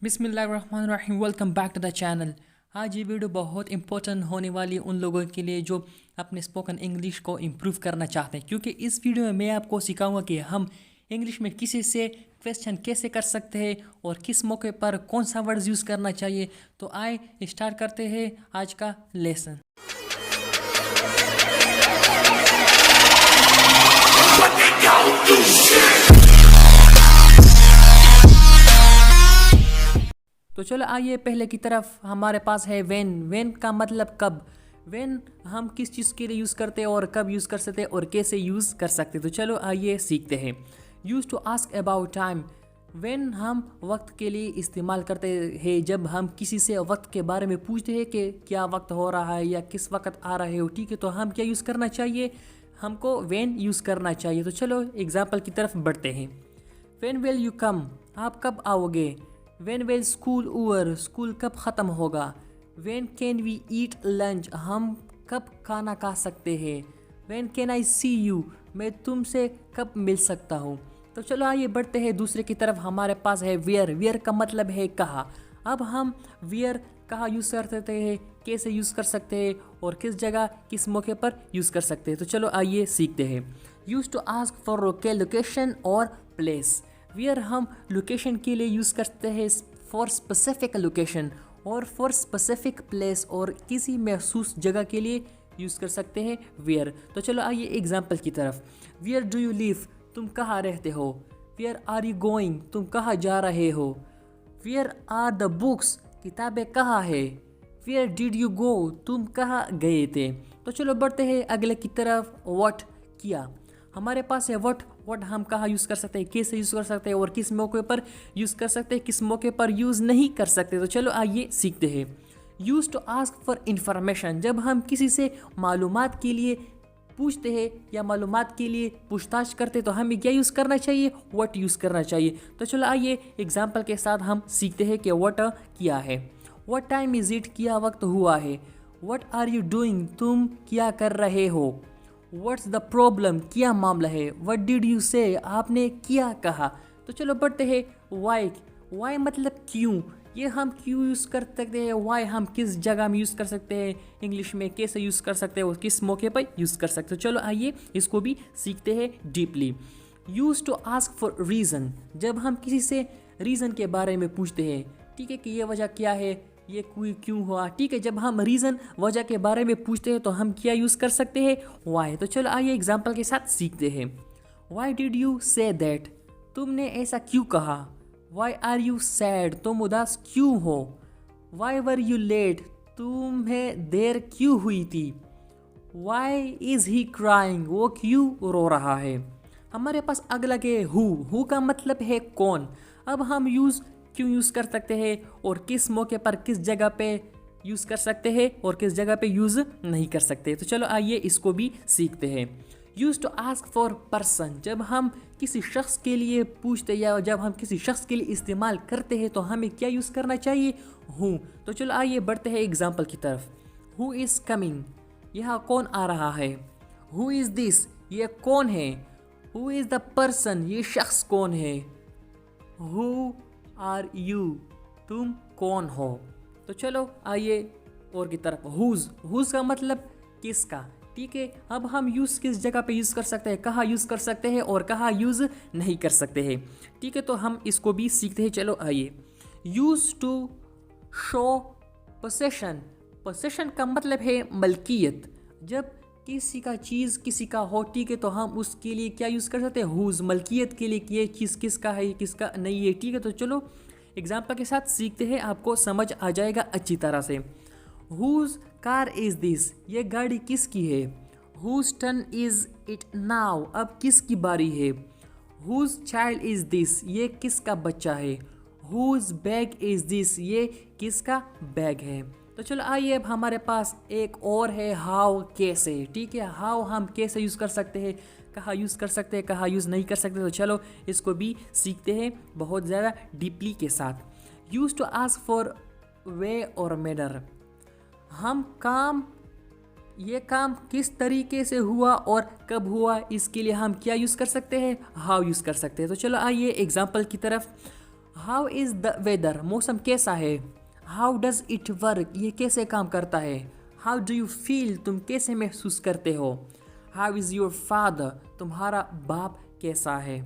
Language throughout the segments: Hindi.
बिस्मिल्लाहिर्रहमानिर्रहीम। Welcome back to the channel. आज ये वीडियो बहुत इंपॉर्टेंट होने वाली है उन लोगों के लिए जो अपने स्पोकन इंग्लिश को इम्प्रूव करना चाहते हैं, क्योंकि इस वीडियो में मैं आपको सिखाऊंगा कि हम इंग्लिश में किसी से क्वेश्चन कैसे कर सकते हैं और किस मौके पर कौन सा वर्ड्स यूज़ करना चाहिए। तो आए स्टार्ट करते हैं आज का लेसन। तो चलो आइए पहले की तरफ। हमारे पास है वेन। वेन का मतलब कब। वेन हम किस चीज़ के लिए यूज़ करते हैं और कब यूज़ कर सकते हैं और कैसे यूज़ कर सकते हैं। तो चलो आइए सीखते हैं। Use to ask about time. When हम वक्त के लिए इस्तेमाल करते हैं जब हम किसी से वक्त के बारे में पूछते हैं कि क्या वक्त हो रहा है या किस वक्त आ रहे हो, ठीक है। तो हम क्या यूज़ करना चाहिए, हमको वेन यूज़ करना चाहिए। तो चलो एग्जाम्पल की तरफ बढ़ते हैं। वेन विल यू कम, आप कब आओगे। When will school over, school कब ख़त्म होगा। When can we eat lunch, हम कब खाना खा सकते हैं। When can I see you, मैं तुमसे कब मिल सकता हूँ। तो चलो आइए बढ़ते हैं दूसरे की तरफ। हमारे पास है वेयर। वेयर का मतलब है कहाँ। अब हम वेयर कहाँ यूज़ कर सकते हैं, कैसे यूज़ कर सकते हैं और किस जगह किस मौके पर यूज़ कर सकते हैं। तो चलो आइए सीखते हैं। Use to ask for location और प्लेस। वेयर हम लोकेशन के लिए यूज़ करते हैं फॉर स्पेसिफिक लोकेशन, और फॉर स्पेसिफिक प्लेस और किसी महसूस जगह के लिए यूज़ कर सकते हैं वेयर। तो चलो आइए एग्जाम्पल की तरफ। वेयर डू यू लिव, तुम कहाँ रहते हो। वेयर आर यू गोइंग, तुम कहाँ जा रहे हो। वेयर आर द बुक्स, किताबें कहाँ है। वेयर डिड यू गो, तुम कहाँ गए थे। तो चलो बढ़ते हैं अगले की तरफ। व्हाट, किया। हमारे पास है व्हाट। व्हाट हम कहाँ यूज़ कर सकते हैं, कैसे यूज़ कर सकते हैं और किस मौके पर यूज़ कर सकते हैं, किस मौके पर यूज़ नहीं कर सकते। तो चलो आइए सीखते हैं। Use to ask for information, जब हम किसी से मालूमात के लिए पूछते हैं या मालूमात के लिए पूछताछ करते हैं तो हमें क्या यूज़ करना चाहिए, व्हाट यूज़ करना चाहिए। तो चलो आइए एग्जाम्पल के साथ हम सीखते हैं कि व्हाट किया है। व्हाट टाइम इज़ इट, क्या वक्त हुआ है। व्हाट आर यू डूइंग, तुम क्या कर रहे हो। व्हाट्स द प्रॉब्लम, क्या मामला है। व्हाट डिड यू से, आपने क्या कहा। तो चलो बढ़ते हैं वाई। वाई मतलब क्यों। ये हम क्यों यूज़ कर सकते हैं, वाई हम किस जगह में यूज़ कर सकते हैं, इंग्लिश में कैसे यूज़ कर सकते हैं और किस मौके पर यूज़ कर सकते हैं। चलो आइए इसको भी सीखते हैं deeply. Use to ask for reason, जब हम किसी से रीज़न के बारे में पूछते हैं, ठीक है, कि ये वजह क्या है, ये कोई क्यों हुआ, ठीक है। जब हम रीज़न वजह के बारे में पूछते हैं तो हम क्या यूज़ कर सकते हैं, वाई। तो चलो आइए एग्जाम्पल के साथ सीखते हैं। Why did you say that, तुमने ऐसा क्यों कहा। वाई आर यू सैड, तुम उदास क्यों हो। वाई वर यू लेट, तुम्हें देर क्यों हुई थी। वाई इज़ ही क्राइंग, वो क्यों रो रहा है। हमारे पास अगला है हु का मतलब है कौन। अब हम क्यों यूज़ कर सकते हैं और किस मौके पर किस जगह पे यूज़ कर सकते हैं और किस जगह पे यूज़ नहीं कर सकते। तो चलो आइए इसको भी सीखते हैं। Use to ask for person, जब हम किसी शख्स के लिए पूछते या जब हम किसी शख्स के लिए इस्तेमाल करते हैं तो हमें क्या यूज़ करना चाहिए, हूँ। तो चलो आइए बढ़ते हैं एग्जाम्पल की तरफ। हु इज़ कमिंग, यहाँ कौन आ रहा है। हु इज़ दिस, ये कौन है। हु इज़ द पर्सन, ये शख्स कौन है। हु आर यू, तुम कौन हो। तो चलो आइए और की तरफ। हुज का मतलब किसका, ठीक है। अब हम यूज़ किस जगह पे यूज़ कर सकते हैं, कहाँ यूज़ कर सकते हैं और कहाँ यूज़ नहीं कर सकते हैं, ठीक है। तो हम इसको भी सीखते हैं। चलो आइए। Use to show possession. Possession का मतलब है मलकियत। जब किसी का चीज़ किसी का हो, ठीक है, तो हम उसके लिए क्या यूज़ कर सकते हैं, हुज, मलकियत के लिए कि ये चीज़ किसका है किसका नहीं है, ठीक है। तो चलो एग्जाम्पल के साथ सीखते हैं, आपको समझ आ जाएगा अच्छी तरह से। हुज कार इज़ दिस, ये गाड़ी किसकी है। Whose turn is it now, अब किसकी बारी है। हुज चाइल्ड इज़ दिस, ये किसका बच्चा है। हुज बैग इज़ दिस, ये किसका बैग है। तो चलो आइए अब हमारे पास एक और है हाउ, कैसे, ठीक है। हाउ हम कैसे यूज़ कर सकते हैं, कहाँ यूज़ कर सकते हैं, कहाँ यूज़ नहीं कर सकते। तो चलो इसको भी सीखते हैं बहुत ज़्यादा डीपली के साथ। यूज़ टू आस्क फॉर वे और मैनर, हम ये काम किस तरीके से हुआ और कब हुआ, इसके लिए हम क्या यूज़ कर सकते हैं, हाउ यूज़ कर सकते हैं। तो चलो आइए एग्जाम्पल की तरफ। हाउ इज़ द वेदर, मौसम कैसा है। हाउ डज़ इट वर्क, ये कैसे काम करता है। हाउ डू यू फील, तुम कैसे महसूस करते हो। हाउ इज़ योर फादर, तुम्हारा बाप कैसा है।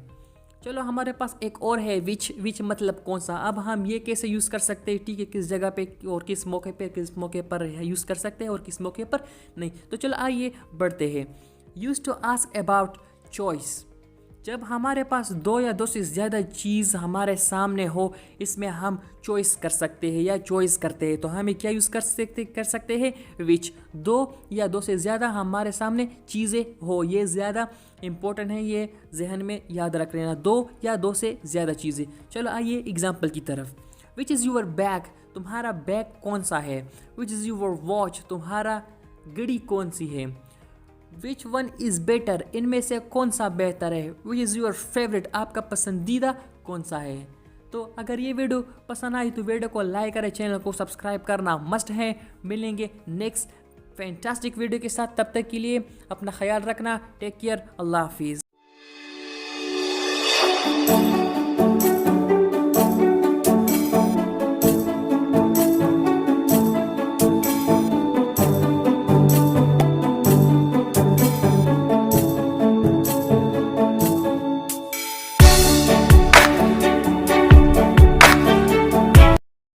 चलो हमारे पास एक और है विच मतलब कौन सा। अब हम ये कैसे यूज़ कर सकते हैं, ठीक है, किस जगह पे और किस मौके पर यूज़ कर सकते हैं और किस मौके पर नहीं। तो चलो आइए बढ़ते हैं। Use to ask about choice, जब हमारे पास दो या दो से ज़्यादा चीज़ हमारे सामने हो, इसमें हम चॉइस कर सकते हैं या चॉइस करते हैं, तो हमें क्या यूज़ कर सकते हैं, विच। दो या दो से ज़्यादा हमारे सामने चीज़ें हो, ये ज़्यादा इम्पोर्टेंट है, ये जहन में याद रख लेना, दो या दो से ज़्यादा चीज़ें। चलो आइए एग्जाम्पल की तरफ। विच इज़ यूर बैग, तुम्हारा बैग कौन सा है। विच इज़ यूर वॉच, तुम्हारा घड़ी कौन सी है। विच वन इज़ बेटर, इनमें से कौन सा बेहतर है। विच इज़ योर फेवरेट, आपका पसंदीदा कौन सा है। तो अगर ये वीडियो पसंद आई तो वीडियो को लाइक करें, चैनल को सब्सक्राइब करना मस्ट है। मिलेंगे नेक्स्ट फैंटास्टिक वीडियो के साथ, तब तक के लिए अपना ख्याल रखना। टेक केयर, अल्लाह हाफिज़।